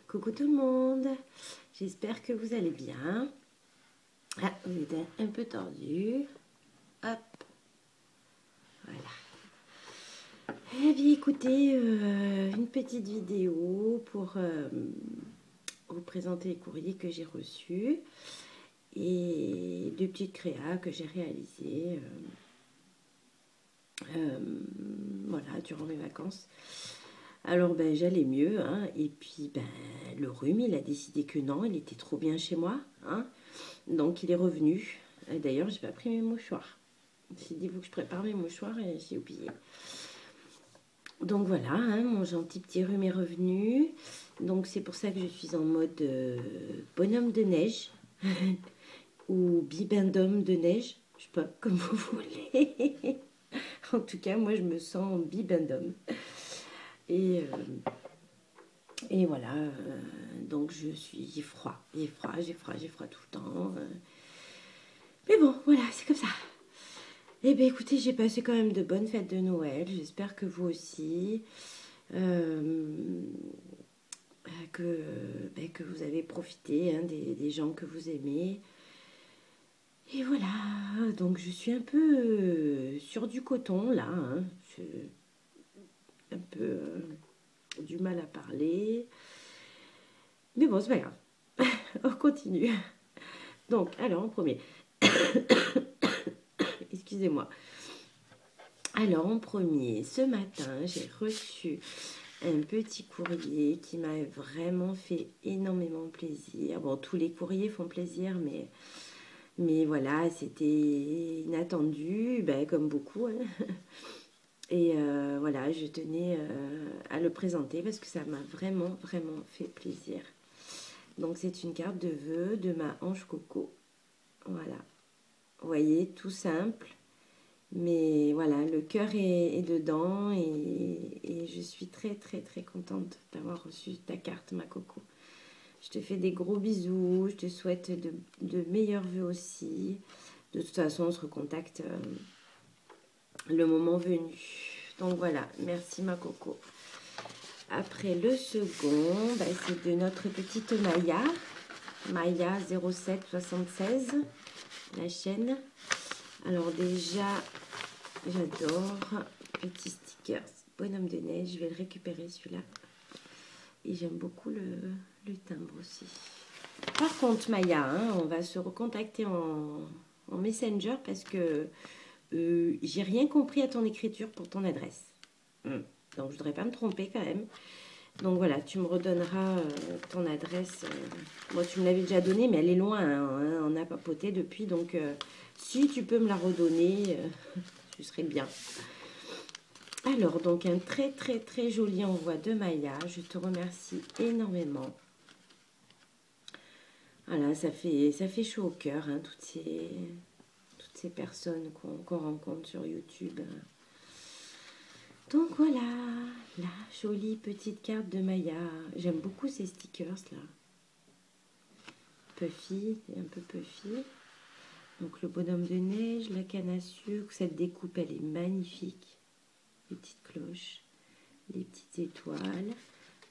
Coucou tout le monde, j'espère que vous allez bien. Ah, vous êtes un peu tordu. Hop, voilà. Eh bien écoutez, une petite vidéo pour vous présenter les courriers que j'ai reçus et deux petites créas que j'ai réalisées voilà, durant mes vacances. Alors ben j'allais mieux, hein, et puis ben le rhume il a décidé que non, il était trop bien chez moi, hein, donc il est revenu. Et d'ailleurs j'ai pas pris mes mouchoirs. J'ai dit vous que je prépare mes mouchoirs et j'ai oublié. Donc voilà, hein, mon gentil petit rhume est revenu. Donc c'est pour ça que je suis en mode bonhomme de neige ou bibendum de neige, je sais pas comme vous voulez. En tout cas moi je me sens bibendum. Et et voilà, donc je suis froid, j'ai froid tout le temps. Mais bon, voilà, c'est comme ça. Eh bien écoutez, j'ai passé quand même de bonnes fêtes de Noël, j'espère que vous aussi. Que, que vous avez profité hein, des gens que vous aimez. Et voilà, donc je suis un peu sur du coton là. Hein. J'ai un peu du mal à parler. Mais bon, c'est pas grave. On continue. Donc, alors en premier. Excusez-moi. Alors en premier, ce matin, j'ai reçu un petit courrier qui m'a vraiment fait énormément plaisir. Bon, tous les courriers font plaisir, mais voilà, c'était inattendu, ben, comme beaucoup. Hein. Et voilà, je tenais à le présenter parce que ça m'a vraiment fait plaisir. Donc c'est une carte de vœux de ma Ange Coco. Voilà. Vous voyez, tout simple. Mais voilà, le cœur est dedans et je suis très contente d'avoir reçu ta carte, ma Coco. Je te fais des gros bisous, je te souhaite de meilleurs vœux aussi. De toute façon, on se recontacte le moment venu. Donc voilà, merci ma Coco. Après le second, bah, c'est de notre petite Maya. Maya 0776, la chaîne. Alors déjà, j'adore. Petit sticker, bonhomme de neige. Je vais le récupérer celui-là. Et j'aime beaucoup le timbre aussi. Par contre, Maya, hein, on va se recontacter en Messenger parce que j'ai rien compris à ton écriture pour ton adresse. Donc, je ne voudrais pas me tromper quand même. Donc voilà, tu me redonneras ton adresse. Moi, tu me l'avais déjà donnée, mais elle est loin. Hein, on a papoté depuis. Donc, si tu peux me la redonner, ce serait bien. Alors, donc, un très joli envoi de Maya. Je te remercie énormément. Voilà, ça fait chaud au cœur, hein, toutes ces personnes qu'on rencontre sur YouTube. Donc voilà, la jolie petite carte de Maya. J'aime beaucoup ces stickers là. Puffy, un peu puffy. Donc le bonhomme de neige, la canne à sucre. Cette découpe, elle est magnifique. Les petites cloches, les petites étoiles.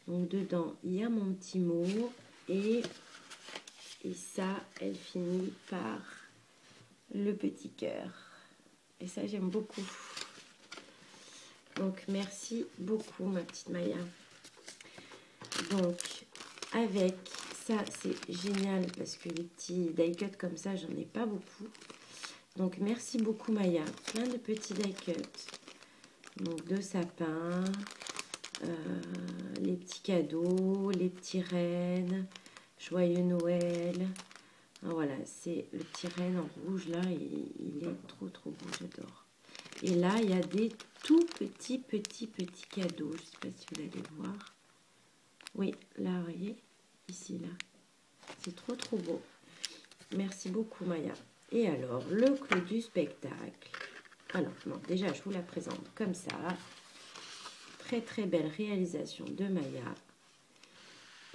Donc dedans, il y a mon petit mot. Et ça, elle finit par le petit cœur. Et ça, j'aime beaucoup. Donc, merci beaucoup, ma petite Maya. Donc, avec ça, c'est génial parce que les petits die-cuts comme ça, j'en ai pas beaucoup. Donc, merci beaucoup, Maya. Plein de petits die-cuts. Donc, de sapins, les petits cadeaux, les petits rennes, joyeux Noël. Ah, voilà, c'est le petit renne en rouge, là, il est trop beau, j'adore. Et là, il y a des tout petits cadeaux. Je ne sais pas si vous allez voir. Oui, là, vous voyez, ici, là. C'est trop beau. Merci beaucoup, Maya. Et alors, le clou du spectacle. Alors, non, déjà, je vous la présente comme ça. Très belle réalisation de Maya.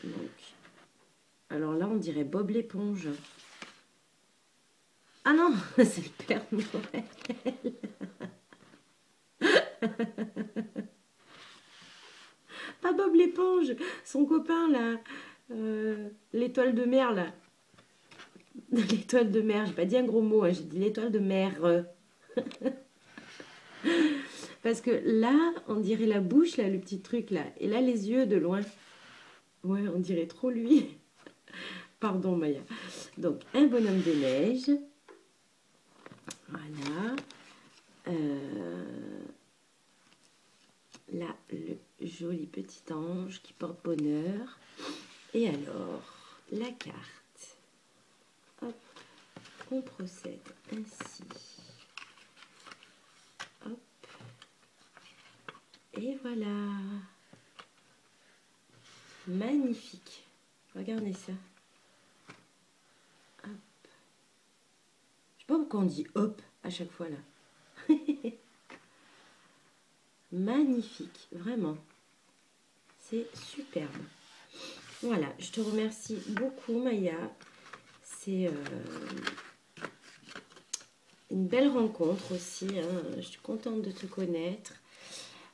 Donc, alors là, on dirait Bob l'éponge. Ah non, c'est le Père Noël. Pas Bob l'éponge, son copain là. l'étoile de mer, là. L'étoile de mer, j'ai pas dit un gros mot, hein, j'ai dit l'étoile de mer. Parce que là, on dirait la bouche, là, le petit truc, là. Et là, les yeux de loin. Ouais, on dirait trop lui. Pardon, Maya. Donc, un bonhomme de neige. Voilà. Là, le joli petit ange qui porte bonheur. Et alors, la carte. Hop, on procède ainsi. Hop. Et voilà. Magnifique. Regardez ça. Hop. Je sais pas pourquoi on dit hop à chaque fois là. Magnifique, vraiment. C'est superbe. Voilà, je te remercie beaucoup Maya. C'est une belle rencontre aussi. Hein. Je suis contente de te connaître.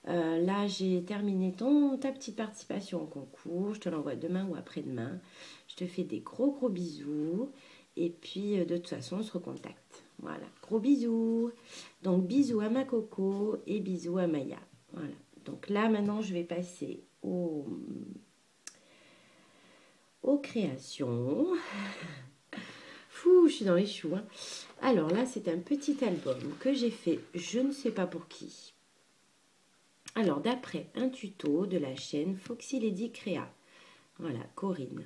Là, j'ai terminé ta petite participation au concours. Je te l'envoie demain ou après-demain. Je te fais des gros bisous. Et puis, de toute façon, on se recontacte. Voilà, gros bisous. Donc, bisous à ma Coco et bisous à Maya. Voilà. Donc là, maintenant, je vais passer aux créations. Fou, je suis dans les choux. Hein. Alors là, c'est un petit album que j'ai fait, je ne sais pas pour qui. Alors, d'après un tuto de la chaîne Foxy Lady Créa. Voilà, Corinne.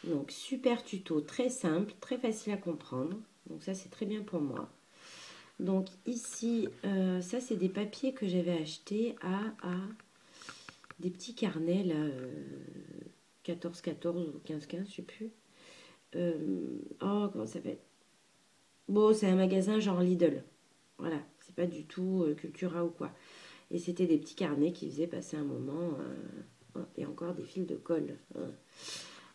Donc, super tuto, très simple, très facile à comprendre. Donc, ça, c'est très bien pour moi. Donc, ici, ça, c'est des papiers que j'avais achetés à des petits carnets, là, 14-14 ou 15-15, je sais plus. Oh, comment ça s'appelle? Bon, c'est un magasin genre Lidl. Voilà, c'est pas du tout Cultura ou quoi. Et c'était des petits carnets qui faisaient passer un moment. Et encore des fils de colle. Hein.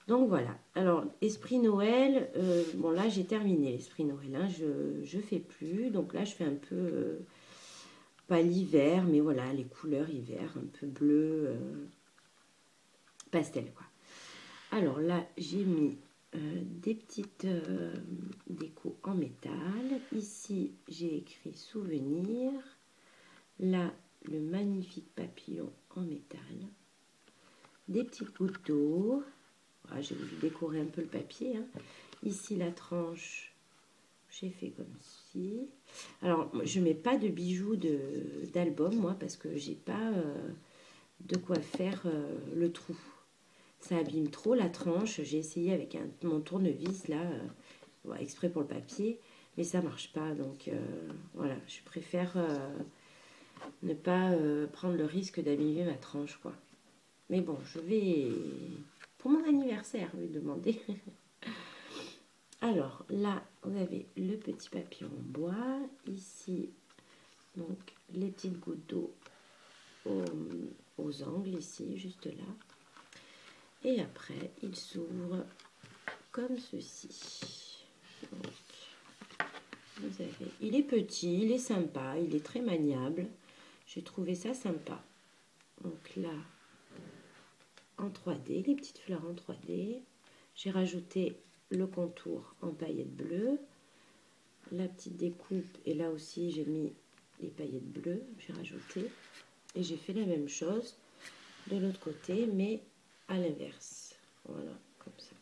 Donc voilà. Alors, Esprit Noël, bon là j'ai terminé l'Esprit Noël. Hein, je fais plus. Donc là je fais un peu, pas l'hiver, mais voilà, les couleurs hiver, un peu bleu, pastel quoi. Alors là j'ai mis des petites décos en métal. Ici j'ai écrit souvenir. Là le magnifique papillon en métal. Des petites gouttes d'eau. Voilà, j'ai voulu décorer un peu le papier. Hein. Ici, la tranche, j'ai fait comme ci. Alors, je ne mets pas de bijoux d'album, moi, parce que j'ai pas de quoi faire le trou. Ça abîme trop la tranche. J'ai essayé avec mon tournevis, là, exprès pour le papier, mais ça marche pas. Donc, voilà, je préfère ne pas prendre le risque d'abîmer ma tranche, quoi. Mais bon, je vais, pour mon anniversaire, lui demander. Alors, là, vous avez le petit papillon en bois. Ici, donc, les petites gouttes d'eau aux angles, ici, juste là. Et après, il s'ouvre comme ceci. Donc, vous avez, il est petit, il est sympa, il est très maniable. J'ai trouvé ça sympa. Donc là, en 3D, les petites fleurs en 3D. J'ai rajouté le contour en paillettes bleues. La petite découpe, et là aussi j'ai mis les paillettes bleues, j'ai rajouté. Et j'ai fait la même chose de l'autre côté, mais à l'inverse. Voilà, comme ça.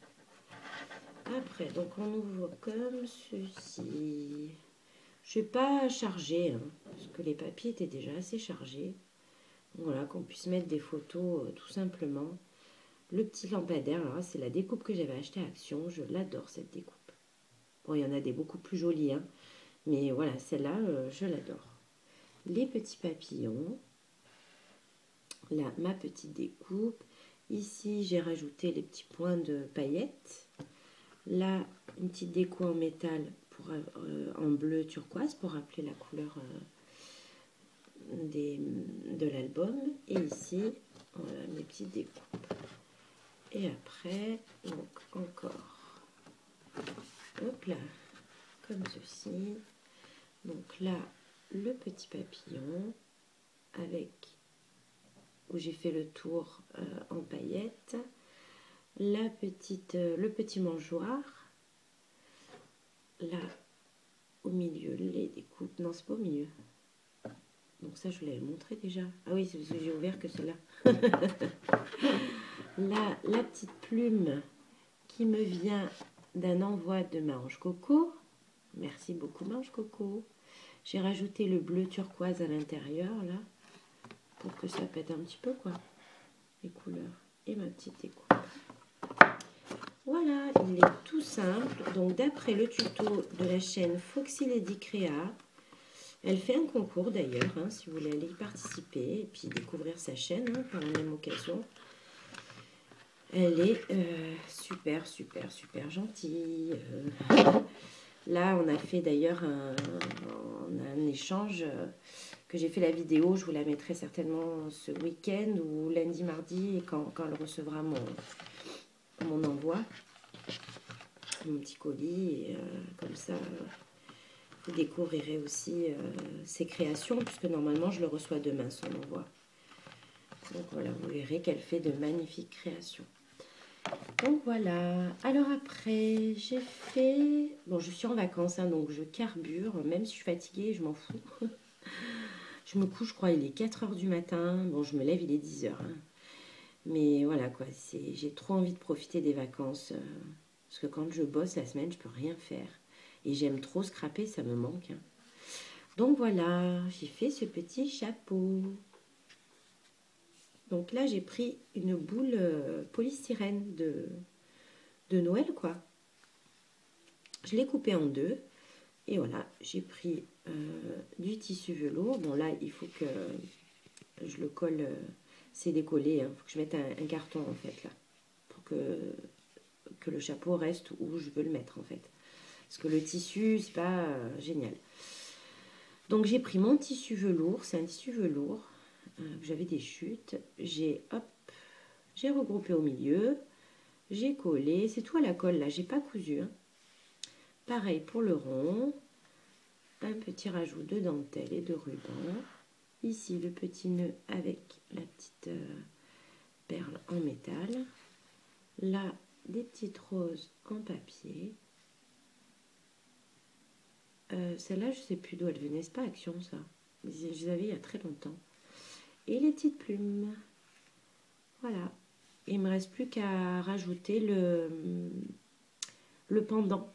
Après, donc on ouvre comme ceci. Je n'ai pas chargé, hein, parce que les papiers étaient déjà assez chargés. Voilà, qu'on puisse mettre des photos tout simplement. Le petit lampadaire, alors là, c'est la découpe que j'avais acheté à Action. Je l'adore, cette découpe. Bon, il y en a des beaucoup plus jolies, hein, mais voilà, celle-là, je l'adore. Les petits papillons. Là, ma petite découpe. Ici, j'ai rajouté les petits points de paillettes. Là, une petite déco en métal en bleu turquoise pour rappeler la couleur de l'album. Et ici, voilà, mes petites découpes. Et après, donc encore, hop là, comme ceci. Donc là, le petit papillon avec où j'ai fait le tour en paillettes. le petit mangeoire. Là, au milieu, les découpes. Non, c'est pas au milieu. Donc ça, je vous l'avais montré déjà. Ah oui, c'est parce que j'ai ouvert que cela. Là, la petite plume qui me vient d'un envoi de Mange Coco. Merci beaucoup, Mange Coco. J'ai rajouté le bleu turquoise à l'intérieur, là, pour que ça pète un petit peu, quoi, les couleurs. Et ma petite découpe. Voilà, il est tout simple. Donc, d'après le tuto de la chaîne Foxy Lady Créa, elle fait un concours d'ailleurs, hein, si vous voulez aller y participer et puis découvrir sa chaîne hein, par la même occasion. Elle est super, super, super gentille. Là, on a fait d'ailleurs un échange que j'ai fait la vidéo. Je vous la mettrai certainement ce week-end ou lundi, mardi, et quand elle recevra mon envoi, mon petit colis. Et, comme ça, vous découvrirez aussi ses créations, puisque normalement, je le reçois demain, son envoi. Donc voilà, vous verrez qu'elle fait de magnifiques créations. Donc voilà, alors après j'ai fait, bon je suis en vacances hein, donc je carbure, même si je suis fatiguée je m'en fous. Je me couche je crois il est 4 heures du matin, bon je me lève il est 10 heures. Hein. Mais voilà quoi, j'ai trop envie de profiter des vacances, parce que quand je bosse la semaine je peux rien faire. Et j'aime trop scraper, ça me manque. Hein. Donc voilà, j'ai fait ce petit chapeau. Donc là j'ai pris une boule polystyrène de Noël quoi. Je l'ai coupé en deux. Et voilà, j'ai pris du tissu velours. Bon là, il faut que je le colle. C'est décollé. Il faut que je mette un carton en fait là. Pour que le chapeau reste où je veux le mettre en fait. Parce que le tissu, c'est pas génial. Donc j'ai pris mon tissu velours. C'est un tissu velours. J'avais des chutes. J'ai regroupé au milieu. J'ai collé. C'est tout à la colle là. J'ai pas cousu. Hein. Pareil pour le rond. Un petit rajout de dentelle et de ruban. Ici, le petit nœud avec la petite perle en métal. Là, des petites roses en papier. Celle-là, je ne sais plus d'où elle venait. C'est pas Action, ça. Je les avais il y a très longtemps. Et les petites plumes. Voilà. Il me reste plus qu'à rajouter le pendant.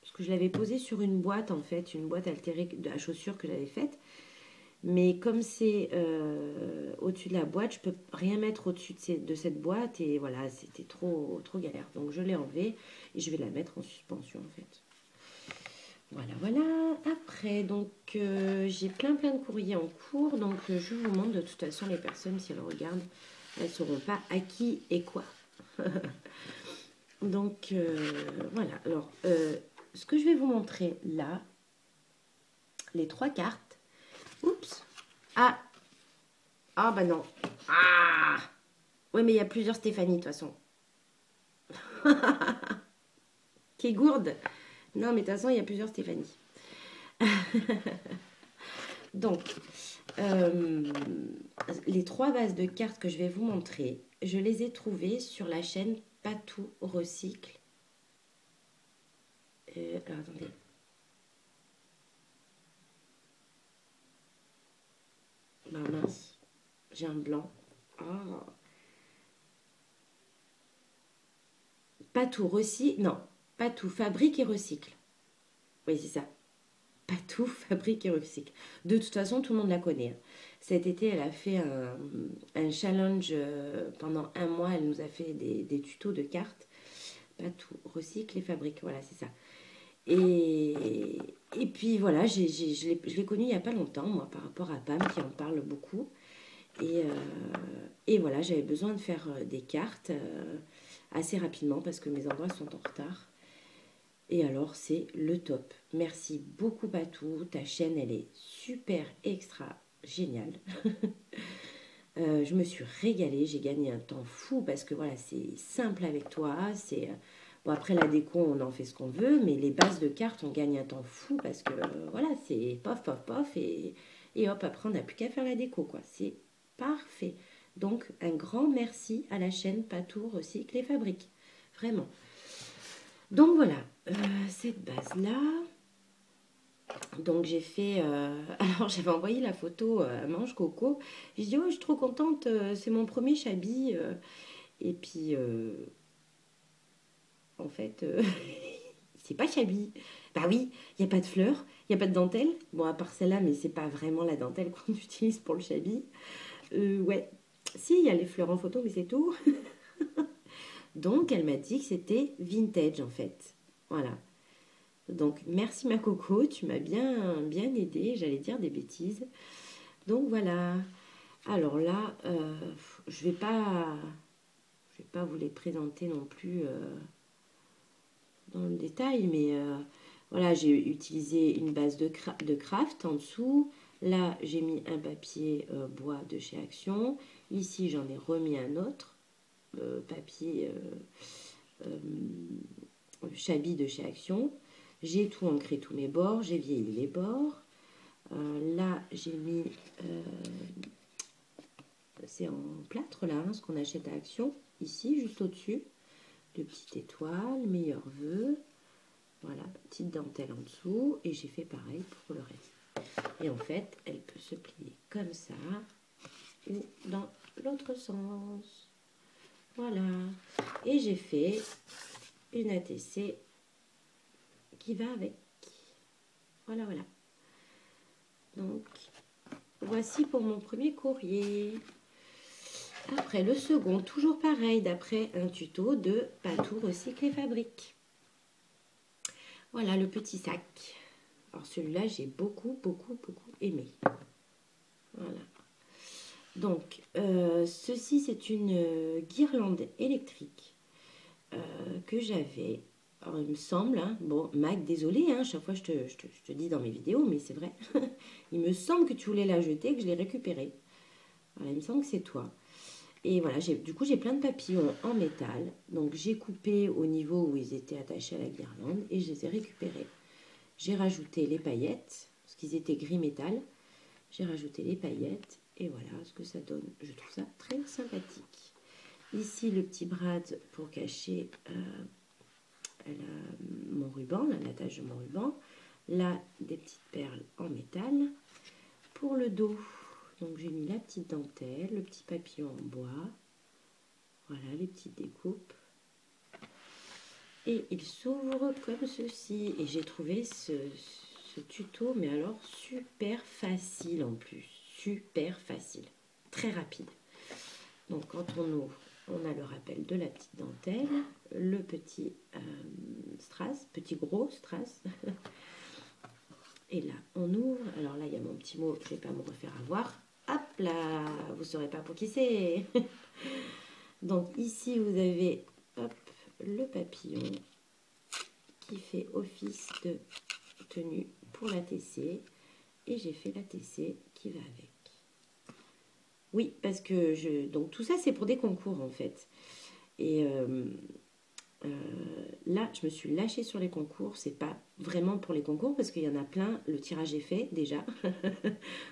Parce que je l'avais posé sur une boîte, en fait. Une boîte altérée à chaussures que j'avais faite. Mais comme c'est au-dessus de la boîte, je peux rien mettre au-dessus de cette boîte. Et voilà, c'était trop galère. Donc je l'ai enlevée et je vais la mettre en suspension en fait. Voilà, voilà. Après, donc j'ai plein de courriers en cours. Donc je vous montre de toute façon les personnes, si elles regardent, elles ne sauront pas à qui et quoi. Donc voilà. Alors, ce que je vais vous montrer là, les 3 cartes. Oups. Ah, ah bah non. Ah. Ouais, mais il y a plusieurs Stéphanie de toute façon. Qui est gourde. Non, mais de toute façon, il y a plusieurs Stéphanie. Donc, les 3 bases de cartes que je vais vous montrer, je les ai trouvées sur la chaîne Patou Recycle. Alors, attendez. Bah mince, j'ai un blanc. Oh. Patou Recycle, non, Patou Fabrique et Recycle. Oui, c'est ça. Patou Fabrique et Recycle. De toute façon, tout le monde la connaît. Hein. Cet été, elle a fait un challenge pendant 1 mois. Elle nous a fait des tutos de cartes. Patou Recycle et Fabrique. Voilà, c'est ça. Et puis voilà, je l'ai connue il n'y a pas longtemps, moi, par rapport à Pam qui en parle beaucoup. Et voilà, j'avais besoin de faire des cartes assez rapidement parce que mes envois sont en retard. Et alors, c'est le top. Merci beaucoup, Patou. Ta chaîne, elle est super extra géniale. Je me suis régalée. J'ai gagné un temps fou parce que voilà, c'est simple avec toi. C'est bon, après la déco, on en fait ce qu'on veut, mais les bases de cartes, on gagne un temps fou parce que voilà, c'est pof, pof, pof. Et hop, après, on n'a plus qu'à faire la déco, quoi. C'est parfait. Donc, un grand merci à la chaîne Patou Recycle et Fabrique. Vraiment. Donc, voilà, cette base-là. Donc, j'ai fait... alors, j'avais envoyé la photo à Mange Coco. J'ai dit, oh, je suis trop contente, c'est mon premier Chabi. Et puis, en fait, c'est pas Chabi. Bah oui, il n'y a pas de fleurs, il n'y a pas de dentelle. Bon, à part celle-là, mais c'est pas vraiment la dentelle qu'on utilise pour le Chabi. Ouais, si, il y a les fleurs en photo, mais c'est tout. Donc, elle m'a dit que c'était vintage, en fait. Voilà. Donc, merci ma coco, tu m'as bien aidé. J'allais dire des bêtises. Donc, voilà. Alors là, je vais pas vous les présenter non plus dans le détail, mais voilà, j'ai utilisé une base de craft en dessous. Là, j'ai mis un papier bois de chez Action. Ici, j'en ai remis un autre papier Chabi de chez Action. J'ai tout ancré, tous mes bords. J'ai vieilli les bords. Là, j'ai mis... c'est en plâtre, là, hein, ce qu'on achète à Action. Ici, juste au-dessus. De petites étoiles, meilleurs vœux. Voilà, petite dentelle en dessous. Et j'ai fait pareil pour le reste. Et en fait, elle peut se plier comme ça ou dans l'autre sens. Voilà. Et j'ai fait une ATC qui va avec. Voilà, voilà. Donc, voici pour mon premier courrier. Après, le second, toujours pareil, d'après un tuto de Patou Recycle et Fabrique. Voilà le petit sac. Alors, celui-là, j'ai beaucoup aimé. Voilà. Donc, ceci, c'est une guirlande électrique que j'avais. Alors, il me semble, hein, bon, Mag, désolé, hein, chaque fois je te dis dans mes vidéos, mais c'est vrai. Il me semble que tu voulais la jeter, que je l'ai récupérée. Voilà, il me semble que c'est toi. Et voilà, du coup, j'ai plein de papillons en métal. Donc, j'ai coupé au niveau où ils étaient attachés à la guirlande et je les ai récupérés. J'ai rajouté les paillettes, parce qu'ils étaient gris métal. J'ai rajouté les paillettes et voilà ce que ça donne. Je trouve ça très sympathique. Ici, le petit brad pour cacher mon ruban, l'attache de mon ruban. Là, des petites perles en métal. Pour le dos, donc j'ai mis la petite dentelle, le petit papillon en bois. Voilà, les petites découpes. Et il s'ouvre comme ceci. Et j'ai trouvé ce tuto, mais alors super facile en plus. Super facile. Très rapide. Donc quand on ouvre, on a le rappel de la petite dentelle, le petit strass, petit gros strass. Et là, on ouvre. Alors là, il y a mon petit mot, je ne vais pas me refaire avoir. Hop là, vous ne saurez pas pour qui c'est. Donc ici, vous avez hop, le papillon qui fait office de tenue pour la TC. Et j'ai fait la TC qui va avec. Oui, parce que donc tout ça, c'est pour des concours en fait. Et là, je me suis lâchée sur les concours. C'est pas vraiment pour les concours parce qu'il y en a plein. Le tirage est fait déjà.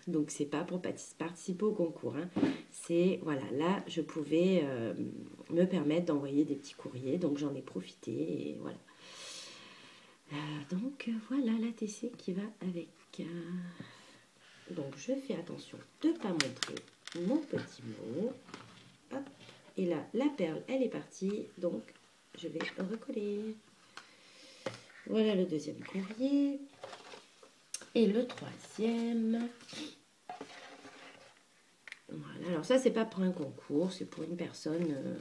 Donc, c'est pas pour participer au concours. Hein. C'est, voilà, là, je pouvais me permettre d'envoyer des petits courriers. Donc, j'en ai profité et voilà. Donc, voilà la TC qui va avec. Donc, je fais attention de ne pas montrer mon petit mot. Hop. Et là, la perle, elle est partie. Donc, je vais recoller. Voilà le deuxième courrier. Et le troisième. Voilà. Alors ça, c'est pas pour un concours, c'est pour une personne.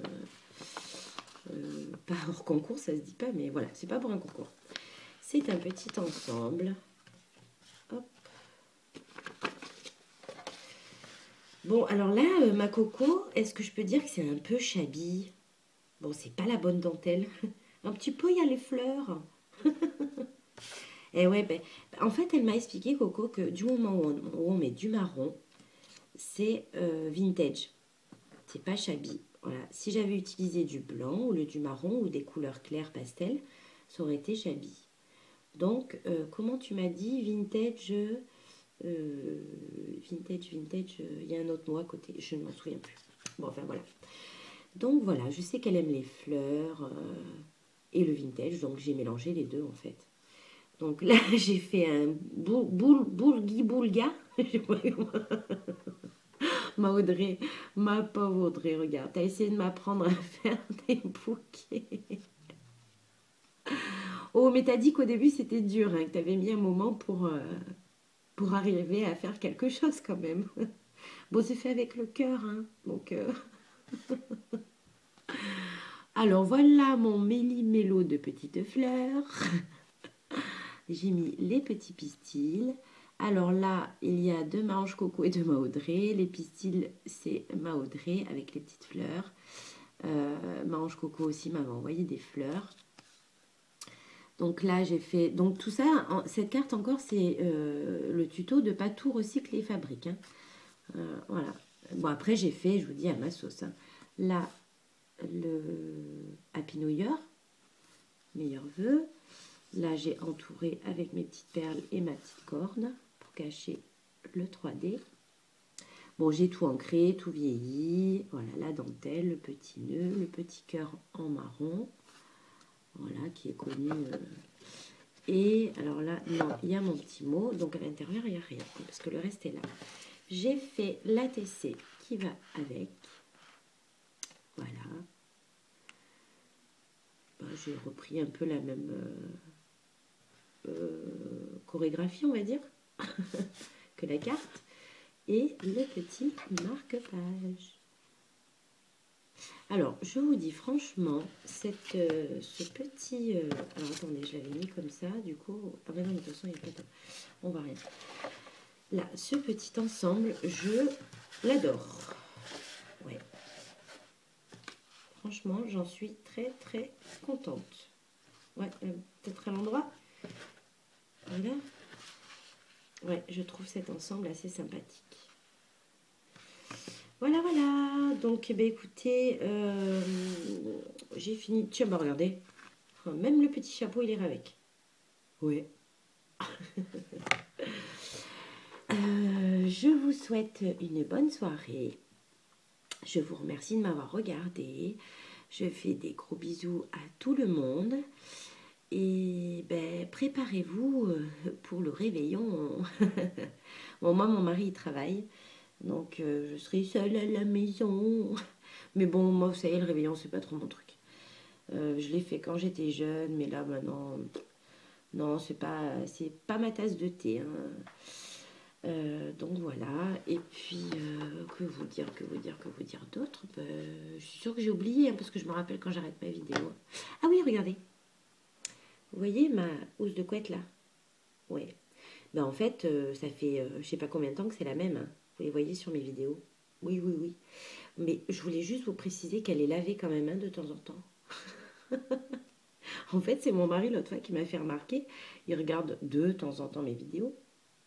Pas hors concours, ça se dit pas, mais voilà, c'est pas pour un concours. C'est un petit ensemble. Hop. Bon, alors là, ma coco, est-ce que je peux dire que c'est un peu Chabi? Bon, c'est pas la bonne dentelle. Un petit peu, il y a les fleurs. Et ouais, ben, en fait, elle m'a expliqué, Coco, que du moment où on met du marron, c'est vintage. C'est pas Chabi. Voilà. Si j'avais utilisé du blanc ou du marron ou des couleurs claires pastel, ça aurait été Chabi. Donc, comment tu m'as dit vintage, vintage, il y a un autre mot à côté, je ne m'en souviens plus. Bon, enfin voilà. Donc voilà, je sais qu'elle aime les fleurs et le vintage, donc j'ai mélangé les deux en fait. Donc là, j'ai fait un boulga. Je sais pas comment. Ma Audrey, ma pauvre Audrey, regarde, t'as essayé de m'apprendre à faire des bouquets. Oh, mais t'as dit qu'au début c'était dur, hein, que t'avais mis un moment pour arriver à faire quelque chose quand même. Bon, c'est fait avec le cœur, hein, donc... Alors voilà mon méli-mélo de petites fleurs. J'ai mis les petits pistils. Alors là, il y a de ma Ange Coco et de ma Audrey. Les pistils, c'est ma Audrey avec les petites fleurs. Ma Ange Coco aussi m'avait envoyé des fleurs. Donc là, j'ai fait... Donc tout ça, cette carte encore, c'est le tuto de pas tout recycler et fabrique. Hein. Voilà. Bon, après, j'ai fait, je vous dis, à ma sauce. Hein. Là, le Happy New Year, meilleurs vœux. Là, j'ai entouré avec mes petites perles et ma petite corde pour cacher le 3D. Bon, j'ai tout ancré, tout vieilli. Voilà, la dentelle, le petit nœud, le petit cœur en marron. Voilà, qui est connu. Et alors là, non, il y a mon petit mot. Donc à l'intérieur, il n'y a rien, parce que le reste est là. J'ai fait l'ATC qui va avec. Voilà. Ben, j'ai repris un peu la même chorégraphie, on va dire, que la carte. Et le petit marque-page. Alors, je vous dis franchement, ce petit... alors, attendez, je l'avais mis comme ça, du coup... Ah ben non, de toute façon, il n'y a pas de... On va rien. Là, ce petit ensemble, je l'adore. Ouais. Franchement, j'en suis très, très contente. Ouais, peut-être à l'endroit. Voilà. Ouais, je trouve cet ensemble assez sympathique. Voilà, voilà. Donc, eh bien, écoutez, j'ai fini. Tiens, bah regardez. Même le petit chapeau, il ira avec. Ouais. Je vous souhaite une bonne soirée. Je vous remercie de m'avoir regardé. Je fais des gros bisous à tout le monde. Et ben, préparez-vous pour le réveillon. Bon, moi, mon mari, il travaille. Donc, je serai seule à la maison. Mais bon, moi, vous savez, le réveillon, c'est pas trop mon truc. Je l'ai fait quand j'étais jeune, mais là, maintenant, non, c'est pas ma tasse de thé. Hein. Donc voilà, et puis que vous dire d'autre je suis sûre que j'ai oublié, hein, parce que je me rappelle quand j'arrête ma vidéo. Ah oui, regardez, vous voyez ma housse de couette là? Ouais, ben en fait, ça fait je sais pas combien de temps que c'est la même, hein. Vous les voyez sur mes vidéos. Oui, oui, oui. Mais je voulais juste vous préciser qu'elle est lavée quand même, hein, de temps en temps. En fait, c'est mon mari l'autre fois qui m'a fait remarquer, il regarde de temps en temps mes vidéos,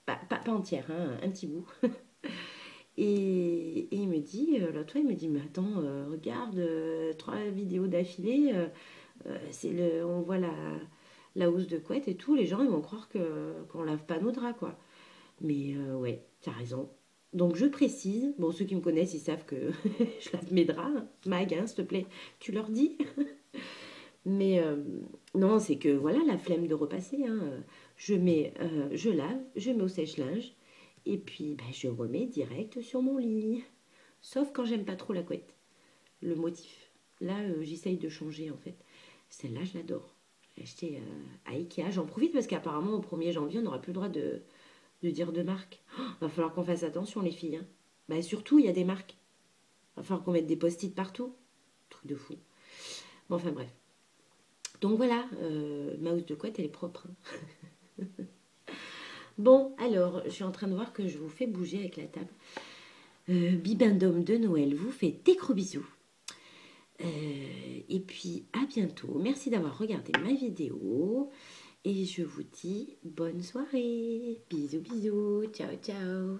pas entière, hein, un petit bout. Et il me dit, l'autre fois, il me dit, mais attends, regarde, 3 vidéos d'affilée, on voit la housse de couette et tout, les gens, ils vont croire qu'on lave pas nos draps, quoi. Mais ouais, t'as raison. Donc je précise, bon, ceux qui me connaissent, ils savent que je lave mes draps. Hein. Mag, hein, s'il te plaît, tu leur dis. Mais non, c'est que voilà, la flemme de repasser. Hein. Je lave, je mets au sèche-linge, et puis ben, je remets direct sur mon lit. Sauf quand j'aime pas trop la couette, le motif. Là, j'essaye de changer en fait. Celle-là, je l'adore. Je l'ai achetée à Ikea. J'en profite parce qu'apparemment, au 1er janvier, on n'aura plus le droit de dire de marque. Oh, va falloir qu'on fasse attention, les filles. Hein. Bah, surtout, il y a des marques. Va falloir qu'on mette des post-it partout. Truc de fou. Bon, enfin bref. Donc voilà, ma housse de couette, elle est propre. Hein. Bon, alors, je suis en train de voir que je vous fais bouger avec la table. Bibendum de Noël vous fait des gros bisous. Et puis, à bientôt. Merci d'avoir regardé ma vidéo. Et je vous dis bonne soirée. Bisous, bisous. Ciao, ciao.